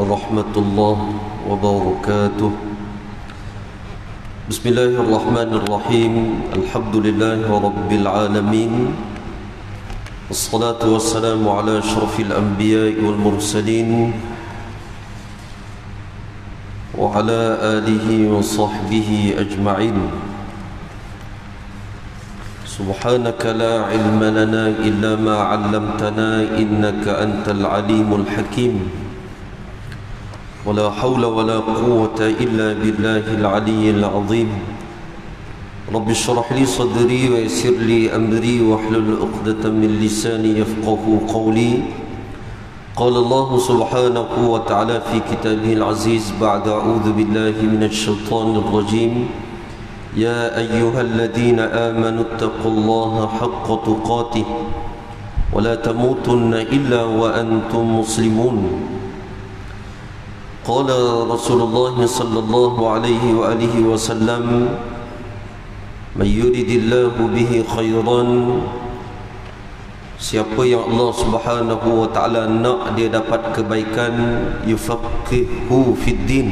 ورحمة الله وبركاته. بسم الله الرحمن الرحيم. الحمد لله رب العالمين، والصلاة والسلام على أشرف الأنبياء والمرسلين وعلى آله وصحبه أجمعين. سبحانك لا علم لنا إلا ما علمتنا إنك أنت العليم الحكيم. ولا حول ولا قوة إلا بالله العلي العظيم. رب اشرح لي صدري ويسر لي أمري واحلل عقدة من لساني يفقه قولي. قال الله سبحانه وتعالى في كتابه العزيز بعد أعوذ بالله من الشيطان الرجيم: يا أيها الذين آمنوا اتقوا الله حق تقاته ولا تموتن إلا وأنتم مسلمون. قال رسول الله صلى الله عليه وآله وسلم: من يرد الله به خيرا, siapa yang Allah Subhanahu wa taala nak dia dapat kebaikan, yufaqihu fid din,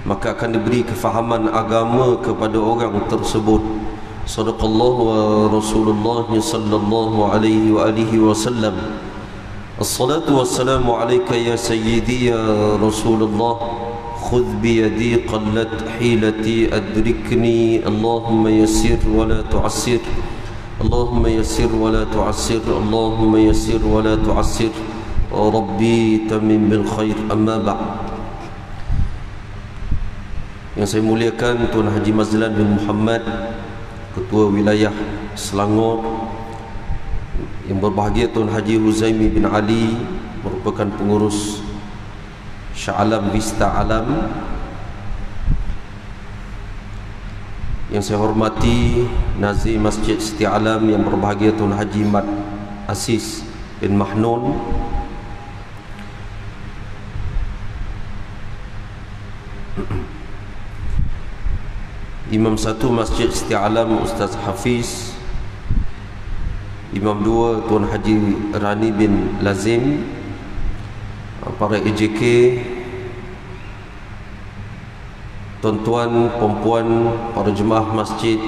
maka akan diberi kefahaman agama kepada orang tersebut. Sadaqallahu wa Rasulullah sallallahu alaihi wa alihi wasallam. Assalatu wassalamu alayka ya sayyidi ya Rasulullah. Khudh biyadi qallat hilati adrikni. Allahumma yassir wa la tu'assir. Allahumma yassir wa la tu'assir. Allahumma yassir wa la tu'assir. Rabbi tamim bil khair. Amma ba'd. Yang saya muliakan Tuan Haji Mazlan bin Muhammad, Ketua Wilayah Selangor. Yang berbahagia Tuan Haji Huzaimi bin Ali, merupakan pengurus Shah Alam Vista Alam. Yang saya hormati Nazir Masjid Siti Alam, yang berbahagia Tuan Haji Mat Asis bin Mahnun. Imam 1 Masjid Siti Alam Ustaz Hafiz. Imam 2 Tuan Haji Rani bin Lazim. Para EJK, tuan-tuan, perempuan, para jemaah Masjid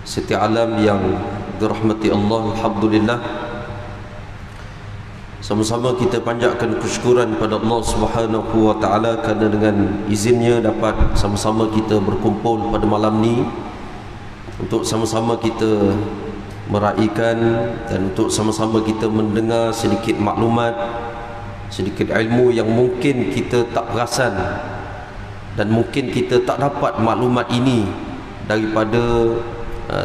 Siti Alam yang dirahmati Allah, alhamdulillah. Sama-sama kita panjatkan kesyukuran pada Allah Subhanahu wa taala kerana dengan izinnya dapat sama-sama kita berkumpul pada malam ni untuk sama-sama kita meraihkan dan untuk sama-sama kita mendengar sedikit maklumat, sedikit ilmu yang mungkin kita tak perasan dan mungkin kita tak dapat maklumat ini daripada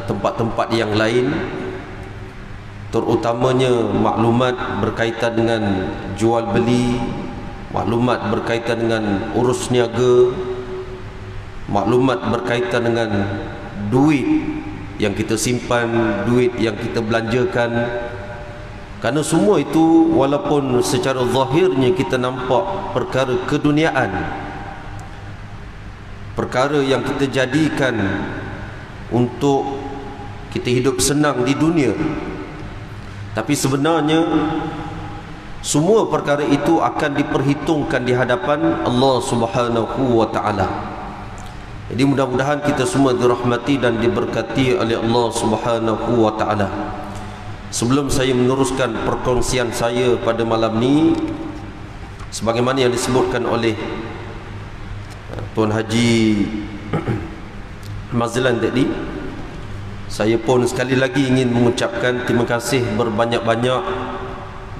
tempat-tempat yang lain, terutamanya maklumat berkaitan dengan jual beli, maklumat berkaitan dengan urus niaga, maklumat berkaitan dengan duit yang kita simpan, duit yang kita belanjakan. Kerana semua itu walaupun secara zahirnya kita nampak perkara keduniaan, perkara yang kita jadikan untuk kita hidup senang di dunia, tapi sebenarnya semua perkara itu akan diperhitungkan di hadapan Allah Subhanahu wa taala. Jadi mudah-mudahan kita semua dirahmati dan diberkati oleh Allah Subhanahu wa taala. Sebelum saya meneruskan perkongsian saya pada malam ni, sebagaimana yang disebutkan oleh Tuan Haji Mazlan tadi, saya pun sekali lagi ingin mengucapkan terima kasih berbanyak-banyak,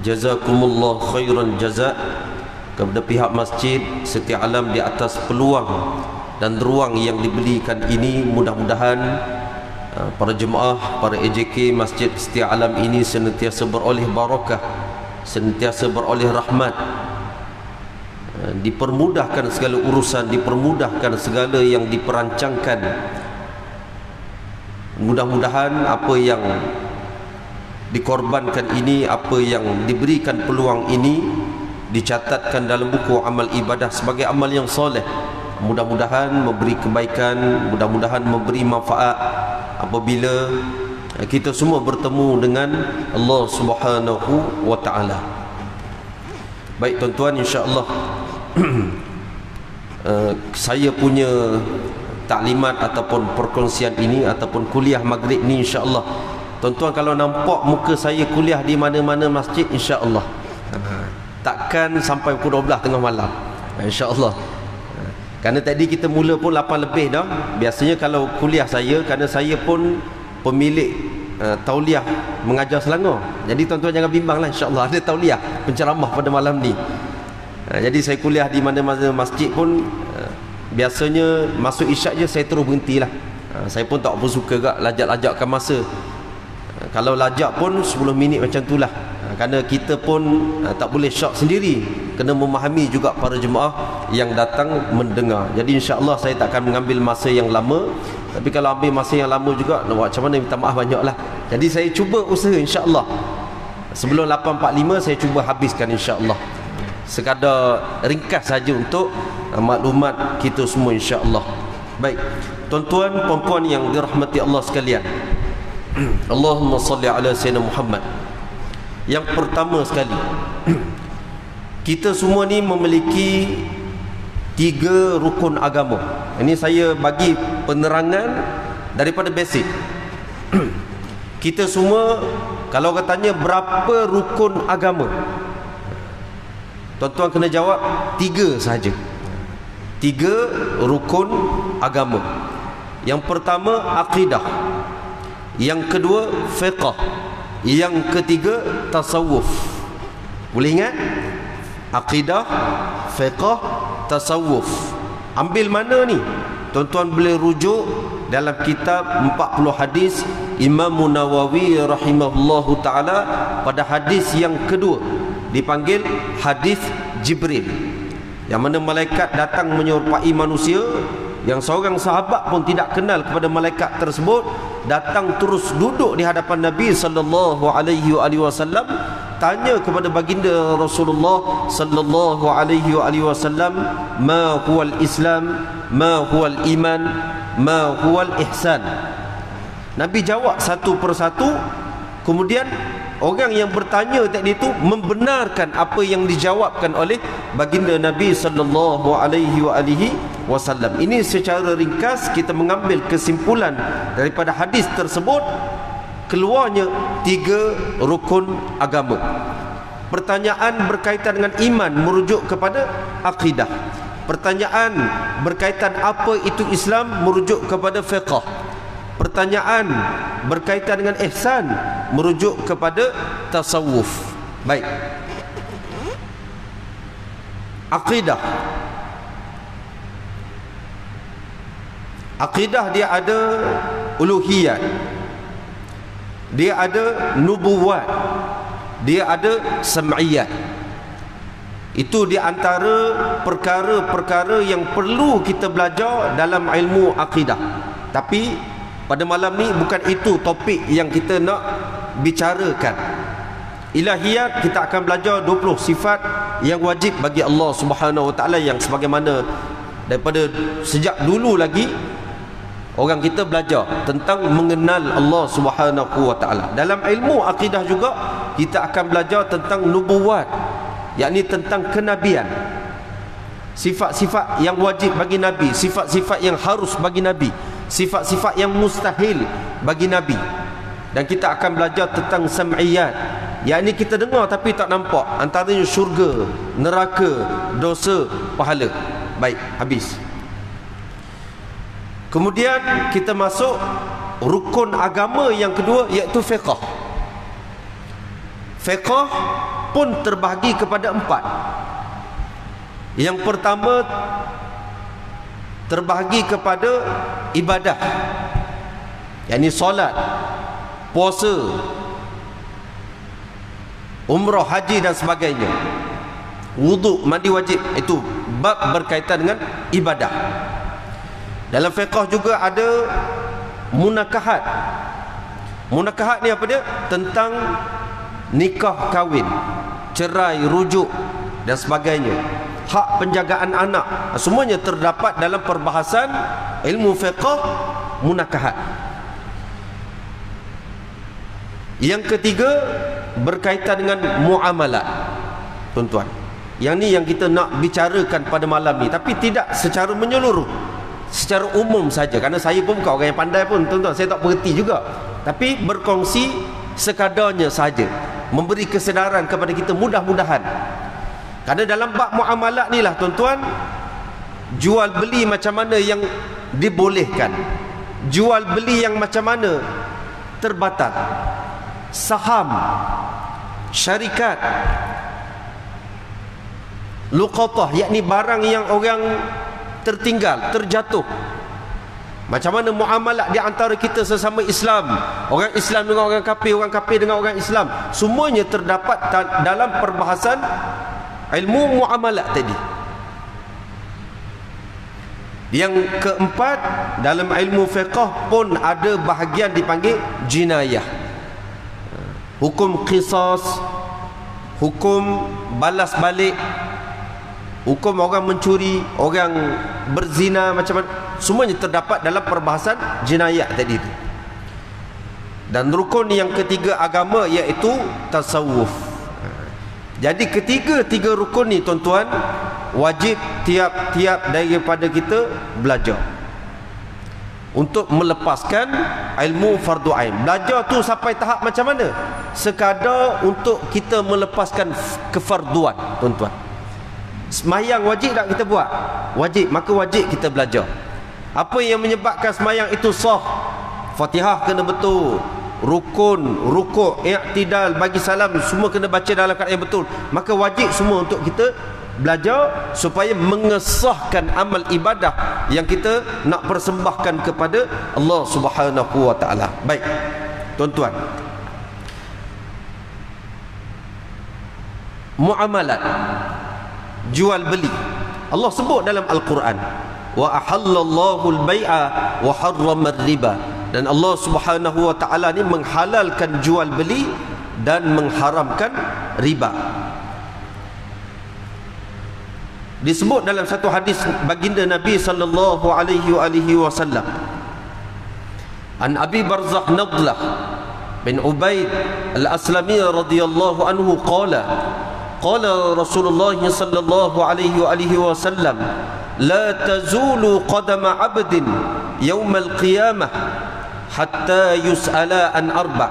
jazakumullah khairan jazak, kepada pihak Masjid Siti Alam di atas peluang dan ruang yang diberikan ini. Mudah-mudahan para jemaah, para EJK Masjid Siti Alam ini senantiasa beroleh barakah, senantiasa beroleh rahmat, dipermudahkan segala urusan, dipermudahkan segala yang diperancangkan. Mudah-mudahan apa yang dikorbankan ini, apa yang diberikan peluang ini, dicatatkan dalam buku amal ibadah sebagai amal yang soleh. Mudah-mudahan memberi kebaikan, mudah-mudahan memberi manfaat apabila kita semua bertemu dengan Allah Subhanahu wa taala. Baik tuan-tuan, insya-Allah saya punya taklimat ataupun perkongsian ini ataupun kuliah maghrib ni, insya-Allah tuan-tuan kalau nampak muka saya kuliah di mana-mana masjid, insya-Allah takkan sampai pukul 12 tengah malam, insya-Allah. Kerana tadi kita mula pun 8 lebih dah. Biasanya kalau kuliah saya, kerana saya pun pemilik tauliah mengajar Selangor, jadi tuan-tuan jangan bimbanglah, insya-Allah ada tauliah penceramah pada malam ni. Jadi saya kuliah di mana-mana masjid pun biasanya masuk isyak je saya terus berhentilah. Saya pun tak apa suka gak lajak-lajakkan masa. Kalau lajak pun 10 minit macam itulah. Kerana kita pun tak boleh syok sendiri, kena memahami juga para jemaah yang datang mendengar. Jadi insya-Allah saya tak akan mengambil masa yang lama. Tapi kalau ambil masa yang lama juga, macam mana, minta maaf banyaklah. Jadi saya cuba usaha, insya-Allah sebelum 8.45 saya cuba habiskan, insya-Allah. Sekadar ringkas saja untuk maklumat kita semua, insya-Allah. Baik, tuan-tuan puan-puan yang dirahmati Allah sekalian. Allahumma salli ala sayyidina Muhammad. Yang pertama sekali, kita semua ni memiliki 3 rukun agama. Ini saya bagi penerangan daripada basic. Kita semua, kalau katanya berapa rukun agama, tuan-tuan kena jawab 3 sahaja. 3 rukun agama. Yang pertama akidah, yang kedua fiqh, yang ketiga tasawuf. Boleh ingat? Akidah, fiqh, tasawuf. Ambil mana ni? Tuan-tuan boleh rujuk dalam kitab 40 hadis Imam Nawawi rahimahullahu ta'ala, pada hadis yang kedua dipanggil hadis Jibril, yang mana malaikat datang menyerupai manusia, yang seorang sahabat pun tidak kenal kepada malaikat tersebut, datang terus duduk di hadapan Nabi sallallahu alaihi wasallam, tanya kepada baginda Rasulullah sallallahu alaihi wasallam, ma huwal Islam, ma huwal iman, ma huwal ihsan. Nabi jawab satu persatu, kemudian orang yang bertanya tadi itu membenarkan apa yang dijawabkan oleh baginda Nabi sallallahu alaihi wasallam. Ini secara ringkas kita mengambil kesimpulan daripada hadis tersebut, keluarnya 3 rukun agama. Pertanyaan berkaitan dengan iman merujuk kepada akidah. Pertanyaan berkaitan apa itu Islam merujuk kepada fiqh. Pertanyaan berkaitan dengan ihsan merujuk kepada tasawuf. Baik. Akidah. Akidah dia ada uluhiyat, dia ada nubuwat, dia ada sam'iyat. Itu di antara perkara-perkara yang perlu kita belajar dalam ilmu akidah. Tapi pada malam ni bukan itu topik yang kita nak bicarakan. Ilahiyat, kita akan belajar 20 sifat yang wajib bagi Allah Subhanahu Wa Taala, yang sebagaimana daripada sejak dulu lagi orang kita belajar tentang mengenal Allah Subhanahu Wa Taala. Dalam ilmu akidah juga kita akan belajar tentang nubuwat, yakni tentang kenabian. Sifat-sifat yang wajib bagi Nabi, sifat-sifat yang harus bagi Nabi, sifat-sifat yang mustahil bagi Nabi. Dan kita akan belajar tentang sam'iyat, yakni kita dengar tapi tak nampak, antaranya syurga, neraka, dosa, pahala. Baik, habis. Kemudian kita masuk rukun agama yang kedua, iaitu fiqh. Fiqh pun terbahagi kepada 4. Yang pertama terbahagi kepada ibadah, yakni solat, puasa, umrah, haji dan sebagainya. Wuduk, mandi wajib, itu bab berkaitan dengan ibadah. Dalam fiqh juga ada munakahat. Munakahat ni apa dia? Tentang nikah kahwin, cerai, rujuk dan sebagainya. Hak penjagaan anak, semuanya terdapat dalam perbahasan ilmu fiqh munakahat. Yang ketiga berkaitan dengan muamalat. Tuan-tuan, Yang ni yang kita nak bicarakan pada malam ni, tapi tidak secara menyeluruh, secara umum saja. Kerana saya pun bukan orang yang pandai pun, tuan-tuan, saya tak berhenti juga, tapi berkongsi sekadarnya saja, memberi kesedaran kepada kita mudah-mudahan. Kerana dalam bab muamalat ni lah, tuan-tuan, jual beli macam mana yang dibolehkan, jual beli yang macam mana terbatas, saham, syarikat, luqatah, yakni barang yang orang tertinggal, terjatuh. Macam mana muamalat di antara kita sesama Islam, orang Islam dengan orang kafir dengan orang Islam, semuanya terdapat dalam perbahasan ilmu muamalat tadi. Yang keempat, dalam ilmu fiqh pun ada bahagian dipanggil jinayah, hukum qisas, hukum balas balik, hukum orang mencuri, orang berzina, macam mana, semuanya terdapat dalam perbahasan jinayah tadi itu. Dan rukun yang ketiga agama iaitu tasawuf. Jadi ketiga-tiga rukun ni, tuan-tuan, wajib tiap-tiap daripada kita belajar untuk melepaskan ilmu fardu ain. Belajar tu sampai tahap macam mana? Sekadar untuk kita melepaskan kefarduan, tuan-tuan. Semayang wajib tak kita buat? Wajib, maka wajib kita belajar. Apa yang menyebabkan semayang itu sah? Fatihah kena betul, rukun, rukuk, i'tidal, bagi salam, semua kena baca dalam keadaan yang betul. Maka wajib semua untuk kita belajar supaya mengesahkan amal ibadah yang kita nak persembahkan kepada Allah Subhanahu wa taala. Baik, tuan-tuan, muamalat, jual beli, Allah sebut dalam Al-Quran, wa ahallallahu al-bai'a wa harrama ar-riba. Dan Allah Subhanahu wa taala ni menghalalkan jual beli dan mengharamkan riba. Disebut dalam satu hadis baginda Nabi sallallahu alaihi wasallam, an Abi Barzah Nadlah bin Ubaid al-Aslami radhiyallahu anhu qala qala Rasulullah sallallahu alaihi wasallam, la tazulu qadama 'abdin yawm al-qiyamah hatta yus'ala an arba',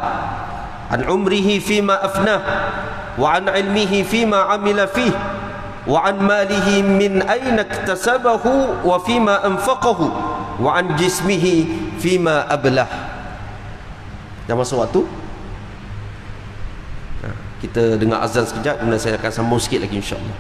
an umrihi fima afnah, wa an ilmihi fima amila fihi, wa an malihi min aina iktasabahu wa fima anfaqahu, wa an jismihi fima ablah. Dah masuk waktu? Kita dengar azan sekejap, kemudian saya akan sambung sikit lagi, insya-Allah.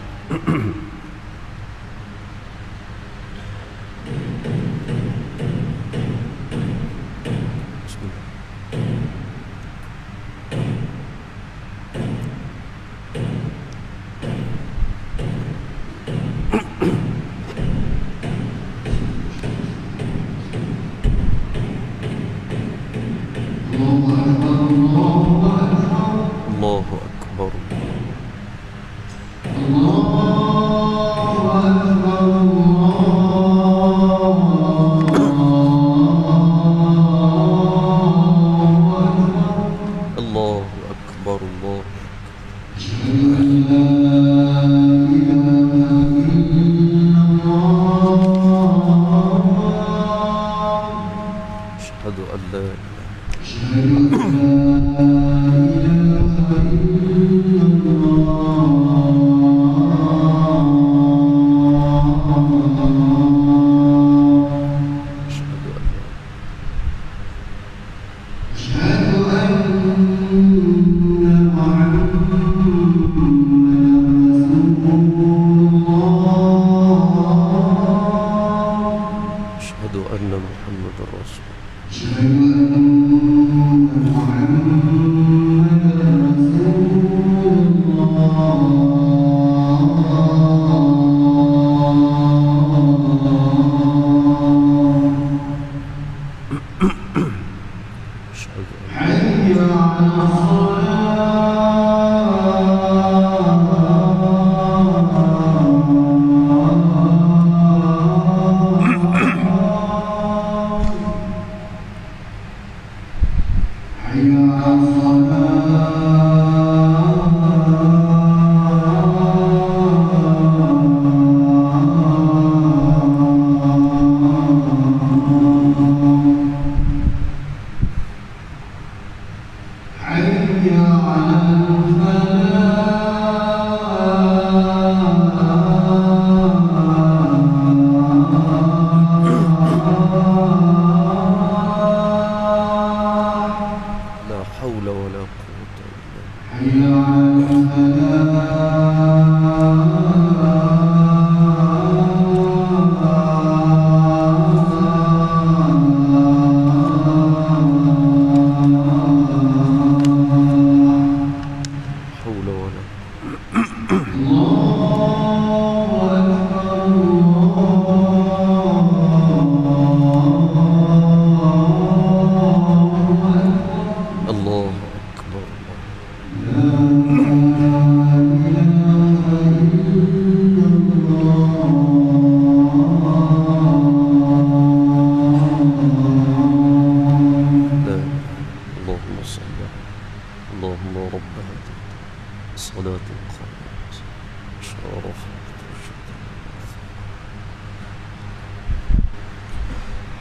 Allahu Akbar. Allah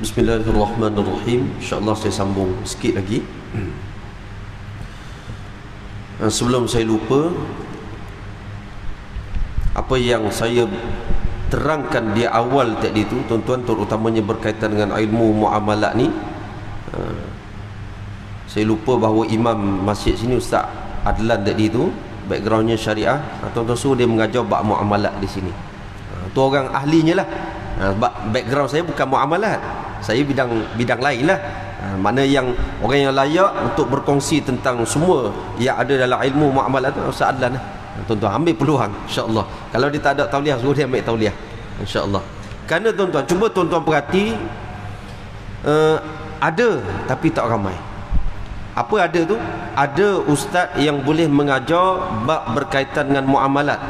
Bismillahirrahmanirrahim. InsyaAllah saya sambung sikit lagi. Sebelum saya lupa, apa yang saya terangkan di awal tadi itu, tuan-tuan, terutamanya berkaitan dengan ilmu muamalat ni, saya lupa bahawa imam masjid sini, Ustaz Adlan tadi itu, backgroundnya syariah. Tuan-tuan suruh dia mengajar bab muamalat di sini. Tu orang ahlinya lah. Background saya bukan muamalat, saya bidang lain lah. Mana yang orang yang layak untuk berkongsi tentang semua yang ada dalam ilmu muamalat tu, Ustaz Adlan lah. Tuan-tuan ambil peluang, insya-Allah. Kalau dia tak ada tauliah, suruh dia ambil tauliah, insya-Allah. Kerana tuan-tuan, cuba tuan-tuan perhati, ada tapi tak ramai. Apa ada tu? Ada ustaz yang boleh mengajar bab berkaitan dengan muamalat,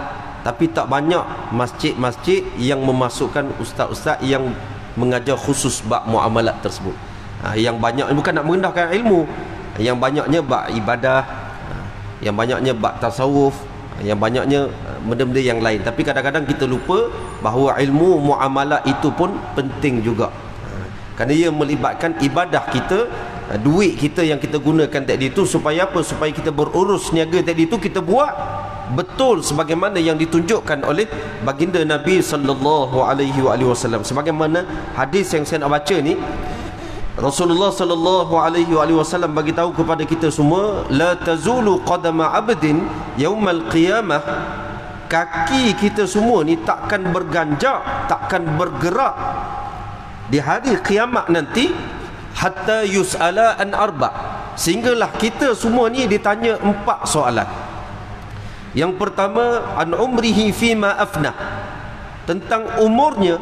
tapi tak banyak masjid-masjid yang memasukkan ustaz-ustaz yang mengajar khusus bab muamalat tersebut. Yang banyak, bukan nak merendahkan ilmu, yang banyaknya bab ibadah, yang banyaknya bab tasawuf, yang banyaknya benda-benda yang lain. Tapi kadang-kadang kita lupa bahawa ilmu muamalat itu pun penting juga, kerana ia melibatkan ibadah kita, duit kita yang kita gunakan tadi itu. Supaya apa? Supaya kita berurus niaga tadi itu kita buat betul sebagaimana yang ditunjukkan oleh baginda Nabi sallallahu alaihi wasallam. Sebagaimana hadis yang saya nak baca ni, Rasulullah sallallahu alaihi wasallam bagi tahu kepada kita semua, la tazulu qadama 'abdin yaumal qiyamah, kaki kita semua ni takkan berganjak, takkan bergerak di hari kiamat nanti, hatta yus'ala an arba', sehinggalah kita semua ni ditanya 4 soalan. Yang pertama, an umrihi fima afnah, tentang umurnya,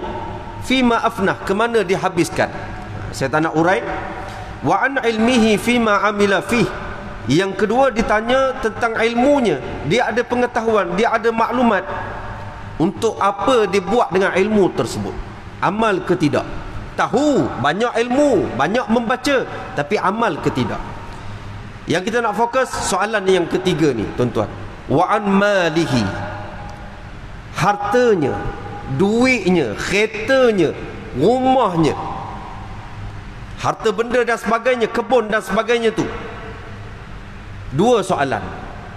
fima afnah, ke mana dihabiskan. Saya tak nak urai. Wa an ilmihi fima amila fih, yang kedua ditanya tentang ilmunya, dia ada pengetahuan, dia ada maklumat, untuk apa dia buat dengan ilmu tersebut, amal ke tidak. Tahu banyak ilmu, banyak membaca, tapi amal ke tidak. Yang kita nak fokus soalan yang ketiga ni, tuan-tuan. Wa an malihi, hartanya, duitnya, keretanya, rumahnya, harta benda dan sebagainya, kebun dan sebagainya tu. 2 soalan.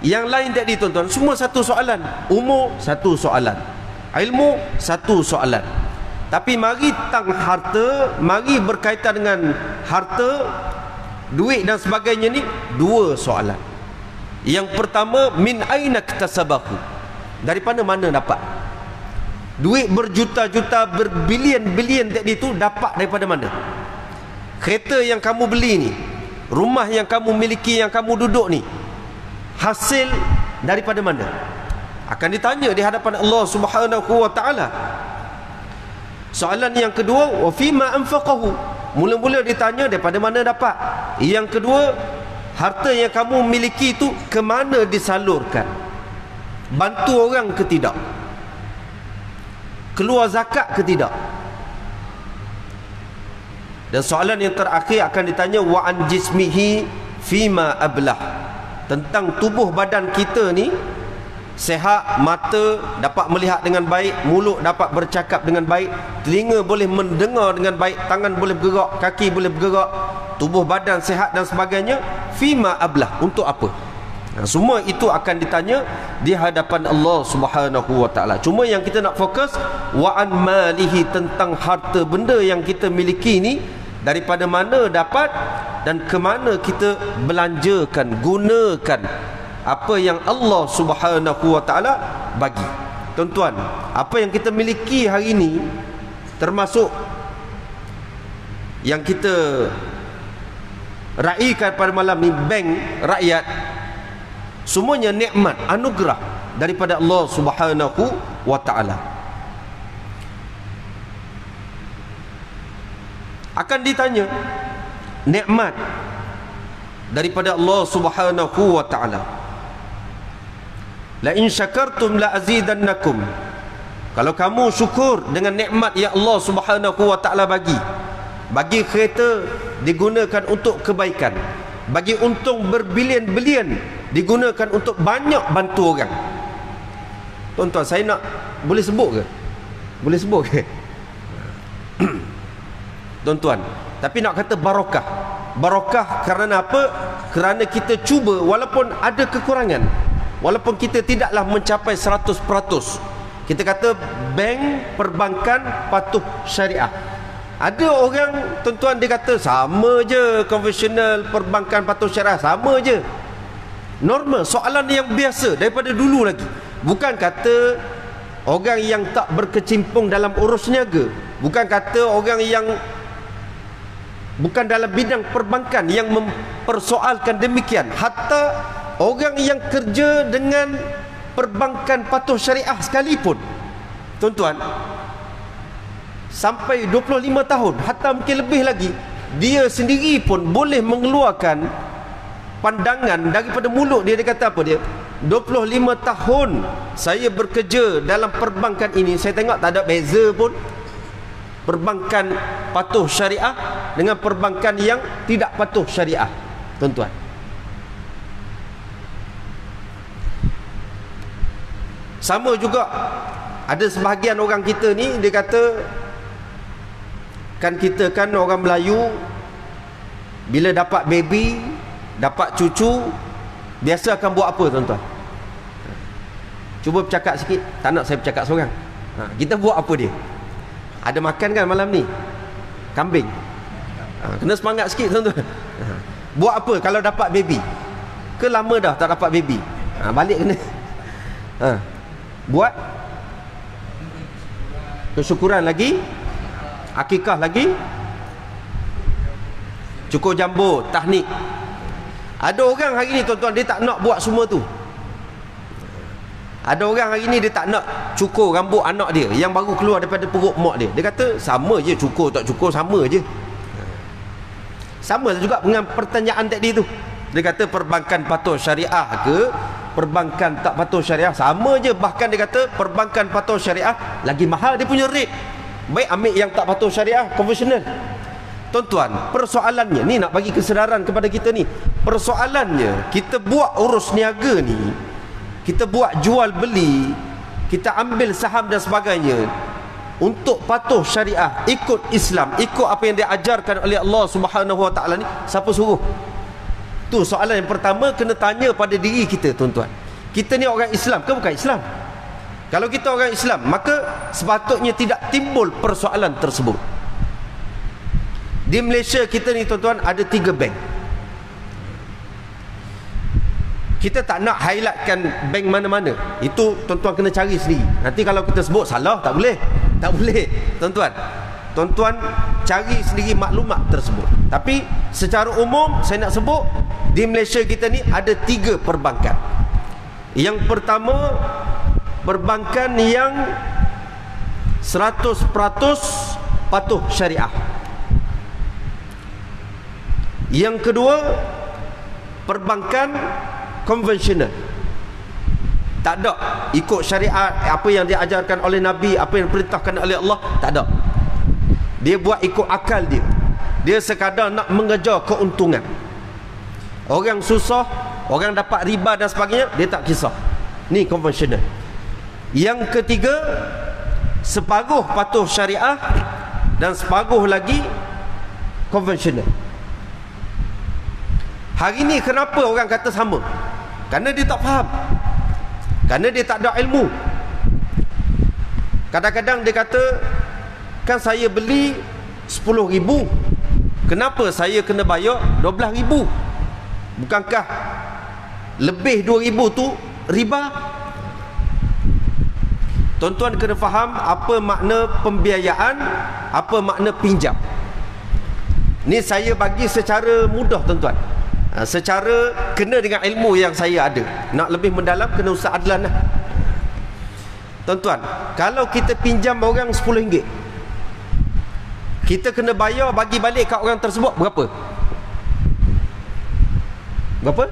Yang lain tadi, tuan-tuan, semua 1 soalan. Umur 1 soalan, ilmu 1 soalan. Tapi mari tentang harta, mari berkaitan dengan harta, duit dan sebagainya ni, 2 soalan. Yang pertama, min aina iktasabahu, daripada mana dapat? Duit berjuta-juta, berbilion-bilion tadi tu dapat daripada mana? Kereta yang kamu beli ni, rumah yang kamu miliki, yang kamu duduk ni, hasil daripada mana? Akan ditanya di hadapan Allah Subhanahu wa taala. Soalan yang kedua, wa fima anfaqahu, mula-mula ditanya daripada mana dapat. Yang kedua, harta yang kamu miliki itu ke mana disalurkan? Bantu orang ke tidak? Keluar zakat ke tidak? Dan soalan yang terakhir akan ditanya, wa an jismihi fima ablah, tentang tubuh badan kita ni, sehat, mata dapat melihat dengan baik, mulut dapat bercakap dengan baik, telinga boleh mendengar dengan baik, tangan boleh bergerak, kaki boleh bergerak, tubuh badan sehat dan sebagainya, fima ablah, untuk apa? Semua itu akan ditanya di hadapan Allah Subhanahu wa taala. Cuma yang kita nak fokus, wa an malihi, tentang harta benda yang kita miliki ni, daripada mana dapat dan ke mana kita belanjakan, gunakan apa yang Allah Subhanahu wa taala bagi. Tuan-tuan, apa yang kita miliki hari ini, termasuk yang kita raikan pada malam ni, bank rakyat, semuanya nikmat, anugerah daripada Allah Subhanahu wa taala. Akan ditanya nikmat daripada Allah Subhanahu wa taala. La in syakartum la azidannakum, kalau kamu syukur dengan nikmat yang Allah Subhanahu wa taala bagi kereta digunakan untuk kebaikan, bagi untung berbilion-bilion digunakan untuk banyak bantu orang. Tuan-tuan, saya nak, boleh sebut ke? Boleh sebut ke? tuan-tuan. Tapi nak kata barakah. Barakah kerana apa? Kerana kita cuba walaupun ada kekurangan, walaupun kita tidaklah mencapai 100%. Kita kata bank perbankan patuh syariah. Ada orang tuan-tuan dia kata sama je konvensional perbankan patuh syariah, sama je. Normal, soalan yang biasa daripada dulu lagi. Bukan kata orang yang tak berkecimpung dalam urus niaga, bukan kata orang yang bukan dalam bidang perbankan yang mempersoalkan demikian. Hatta orang yang kerja dengan perbankan patuh syariah sekalipun, tuan-tuan, sampai 25 tahun, hatta mungkin lebih lagi, dia sendiri pun boleh mengeluarkan pandangan daripada mulut dia. Dia kata apa dia? 25 tahun saya bekerja dalam perbankan ini, saya tengok tak ada beza pun perbankan patuh syariah dengan perbankan yang tidak patuh syariah, tuan-tuan. Sama juga ada sebahagian orang kita ni, dia kata kan kita kan orang Melayu, bila dapat baby, dapat cucu, biasa akan buat apa, tuan-tuan? Cuba bercakap sikit. Tak nak saya bercakap seorang. Kita buat apa dia? Ada makan kan malam ni? Kambing. Kena semangat sikit, tuan-tuan. Buat apa kalau dapat baby? Ke lama dah tak dapat baby? Balik kena. Buat kesyukuran lagi, akikah lagi, cukur jambul, tahnik. Ada orang hari ni, tuan-tuan, dia tak nak buat semua tu. Ada orang hari ni dia tak nak cukur rambut anak dia yang baru keluar daripada perut mak dia. Dia kata sama je, cukur tak cukur sama je. Sama juga dengan pertanyaan tadi tu. Dia kata perbankan patuh syariah ke perbankan tak patuh syariah, sama je. Bahkan dia kata perbankan patuh syariah lagi mahal dia punya rate. Baik ambil yang tak patuh syariah konvensional. Tuan-tuan, persoalannya ni, nak bagi kesedaran kepada kita ni, persoalannya kita buat urus niaga ni, kita buat jual beli, kita ambil saham dan sebagainya untuk patuh syariah, ikut Islam, ikut apa yang diajarkan oleh Allah Subhanahu Wa Taala ni, siapa suruh? Tu soalan yang pertama kena tanya pada diri kita, tuan-tuan. Kita ni orang Islam ke bukan Islam? Kalau kita orang Islam, maka sepatutnya tidak timbul persoalan tersebut. Di Malaysia kita ni, tuan-tuan, ada 3 bank. Kita tak nak highlightkan bank mana-mana. Itu tuan-tuan kena cari sendiri. Nanti kalau kita sebut salah, tak boleh. Tak boleh, tuan-tuan. Tuan-tuan cari sendiri maklumat tersebut. Tapi secara umum saya nak sebut, di Malaysia kita ni ada 3 perbankan. Yang pertama, perbankan yang 100% patuh syariah. Yang kedua, perbankan konvensional, tak ada ikut syariat, apa yang diajarkan oleh Nabi, apa yang diperintahkan oleh Allah, tak ada. Dia buat ikut akal dia. Dia sekadar nak mengejar keuntungan. Orang susah, orang dapat riba dan sebagainya, dia tak kisah. Ni konvensional. Yang ketiga, separuh patuh syariah dan separuh lagi konvensional. Hari ni kenapa orang kata sama? Kerana dia tak faham, kerana dia tak ada ilmu. Kadang-kadang dia kata, kan saya beli 10,000, kenapa saya kena bayar 12,000? Bukankah lebih 2,000 tu riba? Tuan-tuan kena faham apa makna pembiayaan, apa makna pinjam. Ni saya bagi secara mudah, tuan-tuan, secara kena dengan ilmu yang saya ada. Nak lebih mendalam kena Ustaz Adlan lah. Tuan-tuan, kalau kita pinjam orang RM10, kita kena bayar bagi balik kat orang tersebut berapa? Berapa?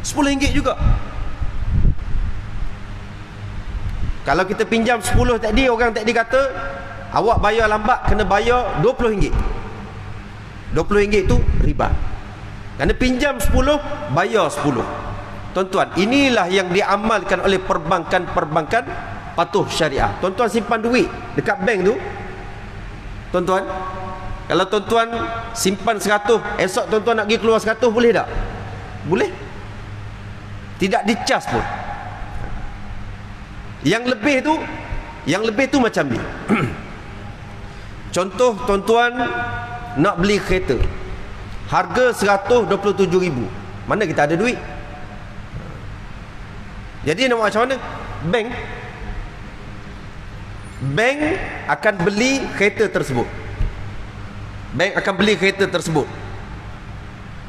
RM10 juga. Kalau kita pinjam 10 tadi, orang tadi kata awak bayar lambat kena bayar RM20. RM20 tu riba. Kerana pinjam 10, bayar 10. Tuan-tuan, inilah yang diamalkan oleh perbankan-perbankan patuh syariah. Tuan-tuan simpan duit dekat bank tu, tuan-tuan, Kalau tuan-tuan simpan 100, esok tuan-tuan nak pergi keluar 100, boleh tak? Boleh. Tidak dicas pun. Yang lebih tu macam ni. Contoh, tuan-tuan nak beli kereta, harga 127,000. Mana kita ada duit? Jadi nak buat macam mana? Bank akan beli kereta tersebut.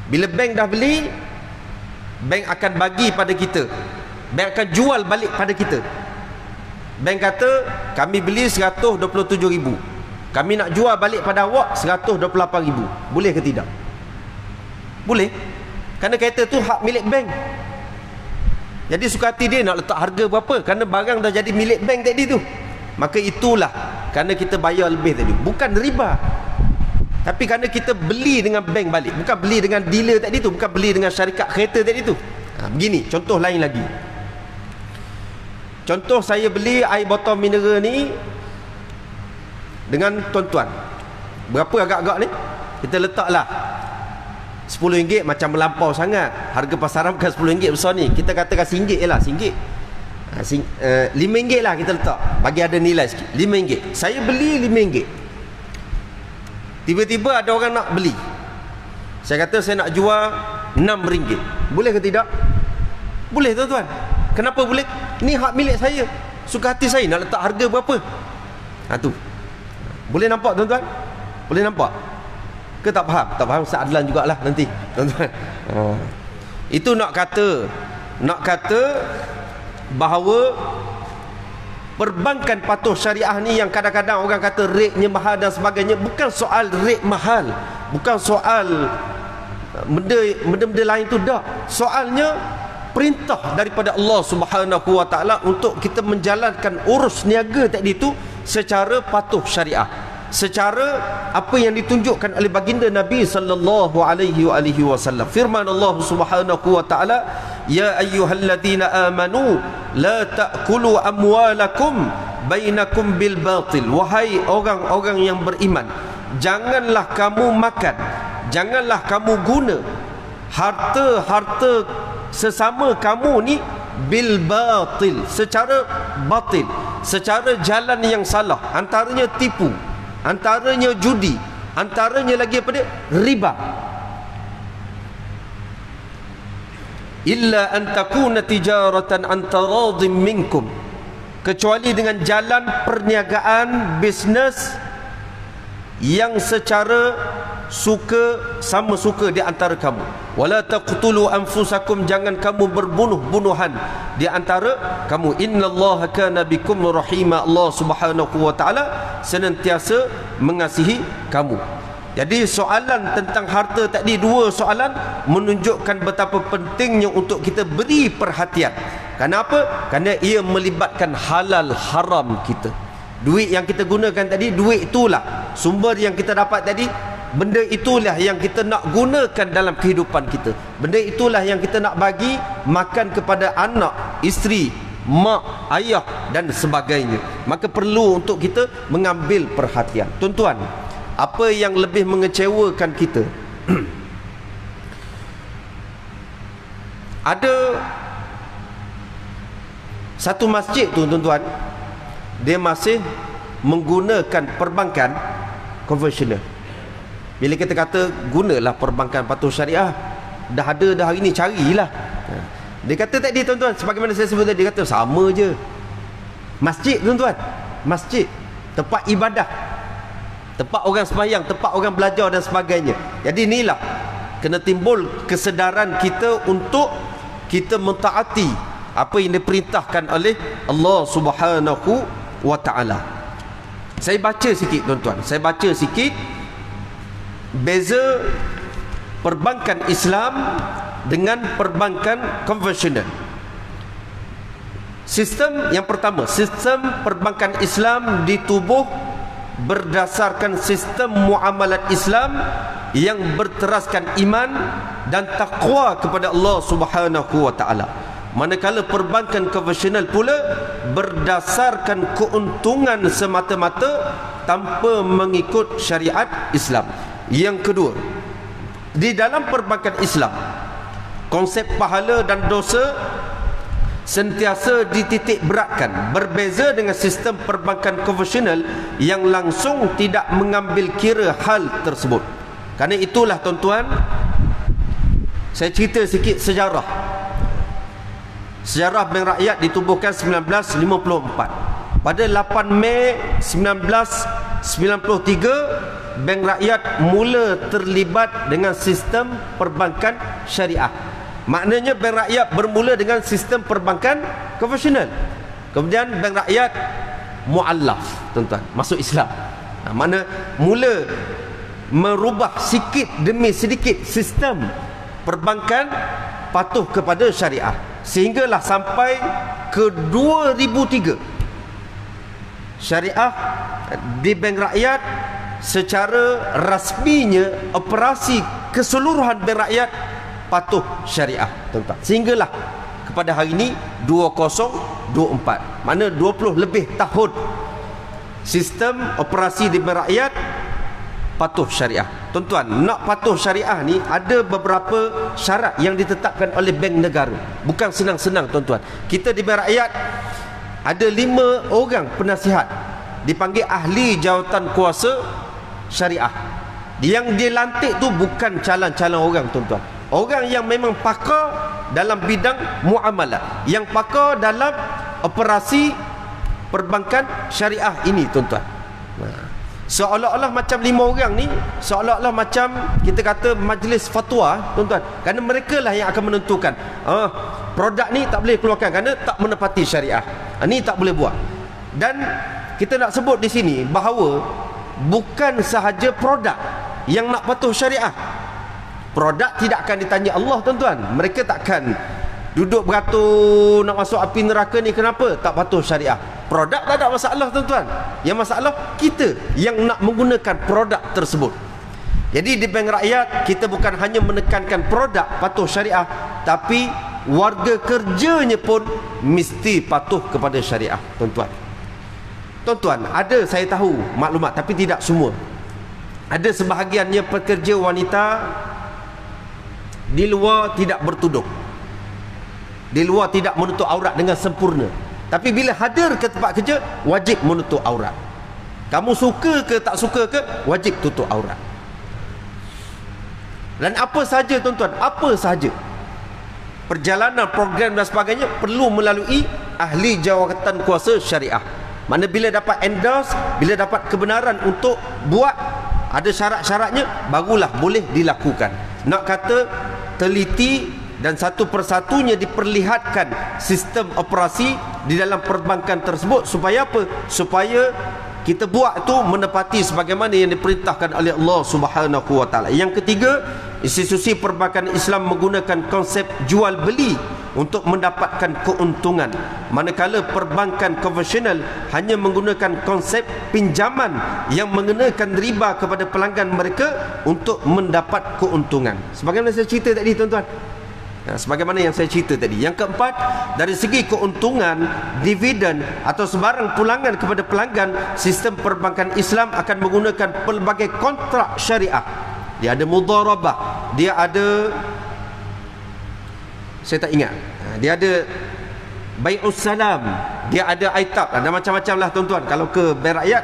Bila bank dah beli, bank akan bagi pada kita. Bank akan jual balik pada kita. Bank kata, kami beli 127,000, kami nak jual balik pada awak 128,000. Boleh ke tidak? Boleh. Kerana kereta tu hak milik bank. Jadi suka hati dia nak letak harga berapa, kerana barang dah jadi milik bank tadi tu. Maka itulah kerana kita bayar lebih tadi. Bukan riba, tapi kerana kita beli dengan bank balik. Bukan beli dengan dealer tadi tu, bukan beli dengan syarikat kereta tadi tu. Begini, contoh lain lagi. Contoh, saya beli air botol mineral ni dengan tuan-tuan. Berapa agak-agak ni? Kita letaklah RM10, macam melampau sangat. Harga pasaran bukan RM10 besar ni. Kita katakan RM1 je lah, RM1. RM5 lah kita letak, bagi ada nilai sikit. RM5. Saya beli RM5. Tiba-tiba ada orang nak beli. Saya kata saya nak jual RM6. Boleh ke tidak? Boleh, tuan-tuan. Kenapa boleh? Ni hak milik saya. Suka hati saya nak letak harga berapa. Tu. Boleh nampak, tuan-tuan? Boleh nampak? Ke tak faham? Tak faham, seadlan jugalah nanti, tuan-tuan. Itu nak kata bahawa perbankan patuh syariah ni yang kadang-kadang orang kata rate-nya mahal dan sebagainya, bukan soal rate mahal, bukan soal benda-benda lain tu, dah. Soalnya perintah daripada Allah Subhanahu wa taala untuk kita menjalankan urus niaga tadi tu secara patuh syariah, secara apa yang ditunjukkan oleh baginda Nabi sallallahu alaihi wasallam. Firman Allah Subhanahu wa taala, ya ayyuhalladzina amanu la ta'kulu amwalakum bainakum bil batil. Wahai orang-orang yang beriman, janganlah kamu makan, janganlah kamu guna harta-harta sesama kamu ni bil batil, secara batil, secara jalan yang salah. Antaranya tipu, antaranya judi, antaranya lagi apa dia? Riba. Illa an takuna tijaratan an taradhim minkum, kecuali dengan jalan perniagaan, bisnes yang secara sama suka di antara kamu. Wala taqtulu anfusakum, jangan kamu berbunuh-bunuhan di antara kamu. Innallaha kana bikum rahima, Allah Subhanahu wa taala senantiasa mengasihi kamu. Jadi soalan tentang harta tadi, dua soalan menunjukkan betapa pentingnya untuk kita beri perhatian. Kenapa? Kerana ia melibatkan halal haram kita. Duit yang kita gunakan tadi, duit itulah sumber yang kita dapat tadi. Benda itulah yang kita nak gunakan dalam kehidupan kita. Benda itulah yang kita nak bagi makan kepada anak, isteri, mak, ayah dan sebagainya. Maka perlu untuk kita mengambil perhatian. Tuan-tuan, apa yang lebih mengecewakan kita? Ada satu masjid tu, tuan-tuan, dia masih menggunakan perbankan konvensional. Bila kita kata gunalah perbankan patuh syariah, dah ada dah hari ni, carilah. Dia kata tadi, tuan-tuan, sebagaimana saya sebut tadi, dia kata sama je. Masjid, tuan-tuan, masjid, tempat ibadah, tempat orang sembahyang, tempat orang belajar dan sebagainya. Jadi inilah kena timbul kesedaran kita untuk kita mentaati apa yang diperintahkan oleh Allah Subhanahu wa taala. Saya baca sikit, tuan-tuan, saya baca sikit beza perbankan Islam dengan perbankan konvensional. Sistem yang pertama, sistem perbankan Islam ditubuh berdasarkan sistem muamalat Islam yang berteraskan iman dan takwa kepada Allah Subhanahu wa taala. Manakala perbankan konvensional pula berdasarkan keuntungan semata-mata tanpa mengikut syariat Islam. Yang kedua, di dalam perbankan Islam, konsep pahala dan dosa sentiasa dititik beratkan, berbeza dengan sistem perbankan konvensional yang langsung tidak mengambil kira hal tersebut. Kerana itulah tuan-tuan, saya cerita sikit sejarah. Sejarah Bank Rakyat ditubuhkan 1954. Pada 8 Mei 1993, Bank Rakyat mula terlibat dengan sistem perbankan syariah. Maknanya Bank Rakyat bermula dengan sistem perbankan konvensional. Kemudian Bank Rakyat mu'allaf, tuan-tuan, masuk Islam. Mana mula merubah sikit demi sedikit sistem perbankan patuh kepada syariah, sehinggalah sampai ke 2003 syariah di Bank Rakyat secara rasminya, operasi keseluruhan Bank Rakyat patuh syariah, tuan-tuan, sehinggalah kepada hari ini 2024, mana 20 lebih tahun sistem operasi di Bank Rakyat patuh syariah. Tuan-tuan, nak patuh syariah ni ada beberapa syarat yang ditetapkan oleh bank negara. Bukan senang-senang, tuan-tuan. Kita di Bank Rakyat ada 5 orang penasihat, dipanggil ahli jawatan kuasa syariah. Yang dilantik tu bukan calon-calon orang, tuan-tuan. Orang yang memang pakar dalam bidang muamalah, yang pakar dalam operasi perbankan syariah ini, tuan-tuan. Seolah-olah macam 5 orang ni, seolah-olah macam kita kata majlis fatwa, tuan-tuan. Kerana mereka lah yang akan menentukan, produk ni tak boleh keluarkan kerana tak menepati syariah, ni tak boleh buat. Dan kita nak sebut di sini bahawa bukan sahaja produk yang nak patuh syariah. Produk tidak akan ditanya Allah, tuan-tuan. Mereka takkan duduk beratur nak masuk api neraka ni kenapa tak patuh syariah. Produk tak ada masalah, tuan-tuan. Yang masalah kita yang nak menggunakan produk tersebut. Jadi di Bank Rakyat kita bukan hanya menekankan produk patuh syariah, tapi warga kerjanya pun mesti patuh kepada syariah, tuan-tuan. Tuan-tuan, ada saya tahu maklumat, tapi tidak semua. Ada sebahagiannya pekerja wanita di luar tidak bertudung, di luar tidak menutup aurat dengan sempurna, tapi bila hadir ke tempat kerja wajib menutup aurat. Kamu suka ke tak suka ke, wajib tutup aurat. Dan apa sahaja, tuan-tuan, apa sahaja perjalanan, program dan sebagainya perlu melalui ahli jawatan kuasa syariah. Mana bila dapat endorse, bila dapat kebenaran untuk buat, ada syarat-syaratnya, barulah boleh dilakukan. Nak kata teliti dan satu persatunya diperlihatkan sistem operasi di dalam perbankan tersebut. Supaya apa? Supaya kita buat tu menepati sebagaimana yang diperintahkan oleh Allah Subhanahu wa taala. Yang ketiga, institusi perbankan Islam menggunakan konsep jual beli untuk mendapatkan keuntungan, manakala perbankan konvensional hanya menggunakan konsep pinjaman yang mengenakan riba kepada pelanggan mereka untuk mendapat keuntungan. Sebagaimana saya cerita tadi, tuan-tuan. Sebagaimana yang saya cerita tadi. Yang keempat, dari segi keuntungan, dividen atau sebarang pulangan kepada pelanggan, sistem perbankan Islam akan menggunakan pelbagai kontrak syariah. Dia ada mudharabah, dia ada, saya tak ingat, dia ada bai'us salam, dia ada aitab, dan macam-macam lah, tuan-tuan. Kalau ke Bank Rakyat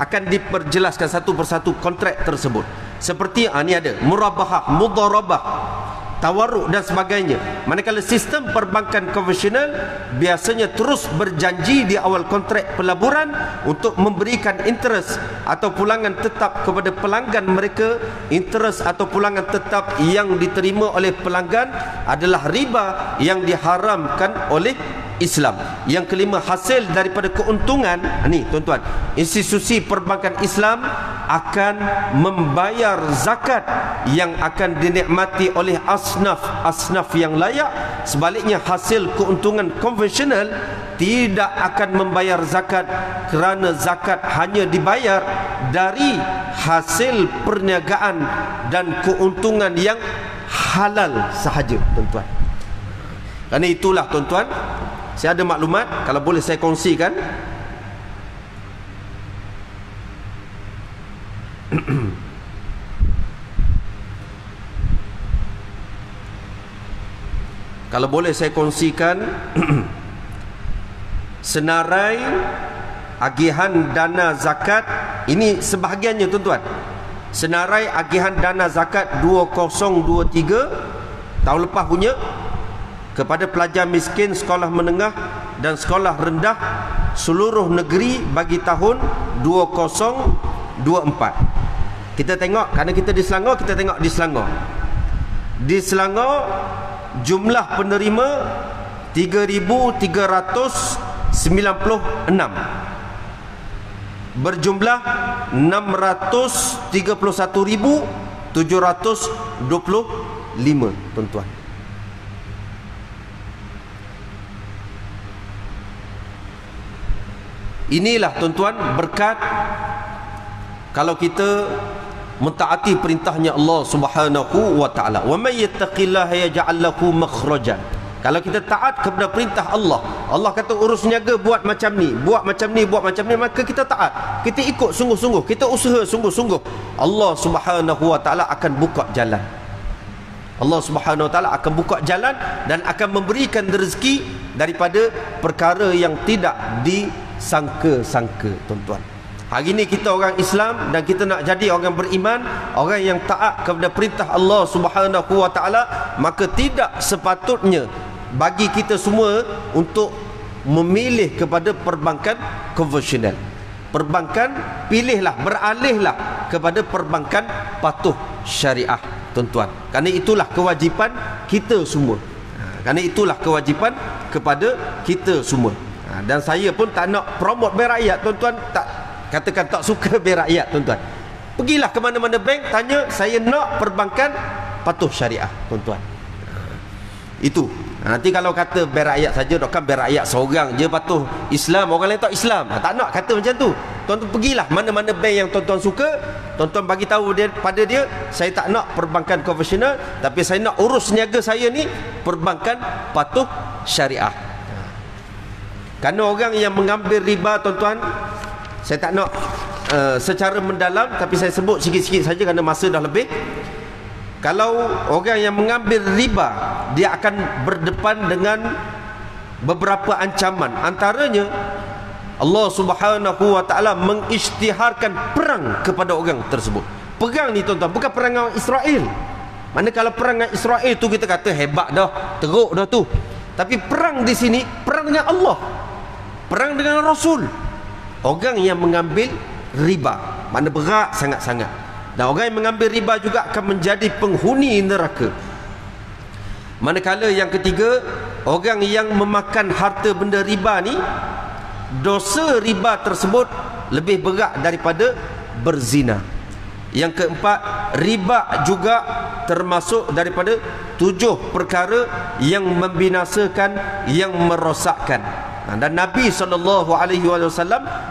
akan diperjelaskan satu persatu kontrak tersebut. Seperti ni ada murabahah, mudharabah, tawarruk dan sebagainya. Manakala sistem perbankan konvensional biasanya terus berjanji di awal kontrak pelaburan untuk memberikan interest atau pulangan tetap kepada pelanggan mereka. Interest atau pulangan tetap yang diterima oleh pelanggan adalah riba yang diharamkan oleh Islam. Yang kelima, hasil daripada keuntungan ni, tuan-tuan, institusi perbankan Islam akan membayar zakat yang akan dinikmati oleh asnaf yang layak. Sebaliknya, hasil keuntungan konvensional tidak akan membayar zakat, kerana zakat hanya dibayar dari hasil perniagaan dan keuntungan yang halal sahaja, tuan-tuan. Kerana itulah tuan-tuan, saya ada maklumat, kalau boleh saya kongsikan. Kalau boleh saya kongsikan senarai agihan dana zakat ini sebahagiannya tuan-tuan. Senarai agihan dana zakat 2023 tahun lepas punya kepada pelajar miskin, sekolah menengah dan sekolah rendah seluruh negeri bagi tahun 2024. Kita tengok, kerana kita di Selangor, kita tengok di Selangor. Di Selangor jumlah penerima 3,396, berjumlah 631,725 tuan-tuan. Inilah tuan-tuan berkat kalau kita mentaati perintahnya Allah Subhanahu wa taala. Wa may yattaqillaha yaj'al lahu makhrajan. Kalau kita taat kepada perintah Allah, Allah kata urus niaga buat macam ni, buat macam ni, buat macam ni, maka kita taat. Kita ikut sungguh-sungguh, kita usaha sungguh-sungguh. Allah Subhanahu wa taala akan buka jalan. Allah Subhanahu wa taala akan buka jalan dan akan memberikan rezeki daripada perkara yang tidak disangka-sangka, tuan-tuan. Hari ini kita orang Islam dan kita nak jadi orang beriman, orang yang taat kepada perintah Allah Subhanahu wa taala, maka tidak sepatutnya bagi kita semua untuk memilih kepada perbankan konvensional. Perbankan, pilihlah, beralihlah kepada perbankan patuh syariah, tuan-tuan. Kerana itulah kewajipan kita semua. Kerana itulah kewajipan kepada kita semua. Dan saya pun tak nak promote bank rakyat, tuan-tuan. Tak, katakan tak suka bank rakyat, tuan-tuan. Pergilah ke mana-mana bank, tanya, saya nak perbankan patuh syariah, tuan-tuan. Itu. Nanti kalau kata bank rakyat saja, kan bank rakyat seorang je patuh Islam, orang lain tak Islam. Tak nak kata macam tu. Tuan-tuan pergilah mana-mana bank yang tuan-tuan suka, tuan-tuan bagi tahu dia, pada dia, saya tak nak perbankan konvensional, tapi saya nak urus niaga saya ni perbankan patuh syariah. Kerana orang yang mengambil riba, tuan-tuan, saya tak nak secara mendalam, tapi saya sebut sikit-sikit saja kerana masa dah lebih. Kalau orang yang mengambil riba, dia akan berdepan dengan beberapa ancaman. Antaranya, Allah Subhanahu wa taala mengisytiharkan perang kepada orang tersebut. Perang ni, tuan-tuan, bukan perang dengan Israel. Mana kalau perang dengan Israel tu kita kata hebat dah, teruk dah tu. Tapi perang di sini, perang dengan Allah, perang dengan Rasul. Orang yang mengambil riba, mana berat sangat-sangat. Dan orang yang mengambil riba juga akan menjadi penghuni neraka. Manakala yang ketiga, orang yang memakan harta benda riba ni, dosa riba tersebut lebih berat daripada berzina. Yang keempat, riba juga termasuk daripada 7 perkara yang membinasakan, yang merosakkan. Dan Nabi SAW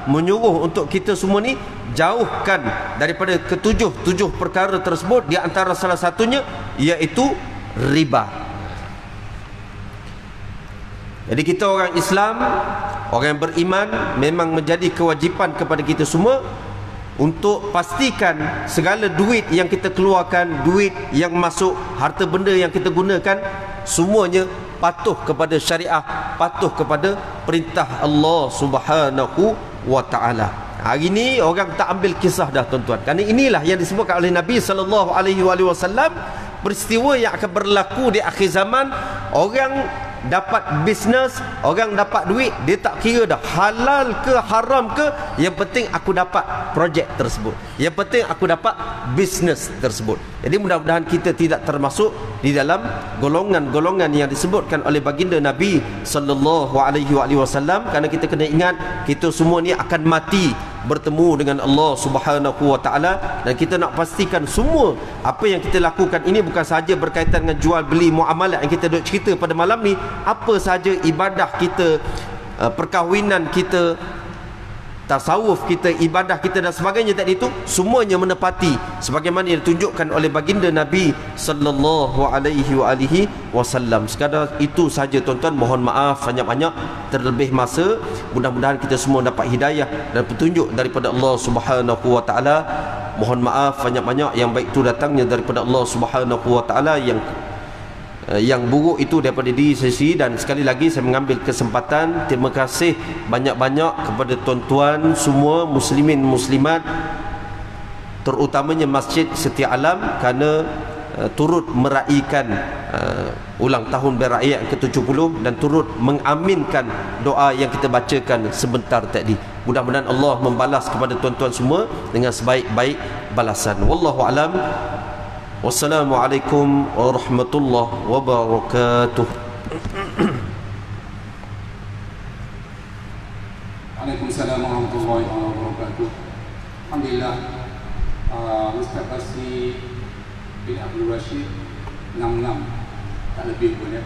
menyuruh untuk kita semua ni jauhkan daripada ketujuh perkara tersebut. Di antara salah satunya iaitu riba. Jadi kita orang Islam, orang yang beriman, memang menjadi kewajipan kepada kita semua untuk pastikan segala duit yang kita keluarkan, duit yang masuk, harta benda yang kita gunakan, semuanya patuh kepada syariah, patuh kepada perintah Allah Subhanahu wa taala. Hari ini orang tak ambil kisah dah, tuan-tuan. Kerana inilah yang disebutkan oleh Nabi SAW, peristiwa yang akan berlaku di akhir zaman. Orang dapat bisnes, orang dapat duit, dia tak kira dah halal ke haram ke, yang penting aku dapat projek tersebut, yang penting aku dapat bisnes tersebut. Jadi mudah-mudahan kita tidak termasuk di dalam golongan-golongan yang disebutkan oleh baginda Nabi SAW. Kerana kita kena ingat, kita semua ni akan mati bertemu dengan Allah Subhanahu wa taala, dan kita nak pastikan semua apa yang kita lakukan ini bukan sahaja berkaitan dengan jual beli muamalat yang kita duk cerita pada malam ni, apa sahaja ibadah kita, perkahwinan kita, tasawuf kita, ibadah kita dan sebagainya tadi itu semuanya menepati sebagaimana yang ditunjukkan oleh baginda Nabi sallallahu alaihi wasallam. Sekadar itu saja tuan-tuan, mohon maaf banyak-banyak terlebih masa. Mudah-mudahan kita semua dapat hidayah dan petunjuk daripada Allah Subhanahu wa taala. Mohon maaf banyak-banyak yang baik itu datangnya daripada Allah Subhanahu wa taala, yang buruk itu daripada diri sendiri. Dan sekali lagi saya mengambil kesempatan, terima kasih banyak-banyak kepada tuan-tuan semua muslimin muslimat, terutamanya Masjid Setia Alam, kerana turut meraikan ulang tahun berakhir ke-70 dan turut mengaminkan doa yang kita bacakan sebentar tadi. Mudah-mudahan Allah membalas kepada tuan-tuan semua dengan sebaik-baik balasan. Wallahu alam. Wassalamualaikum warahmatullahi wabarakatuh. Waalaikumsalam warahmatullahi wabarakatuh. Alhamdulillah, Ustaz Basri bin Abdul Rashid 66 tak lebih pun ya.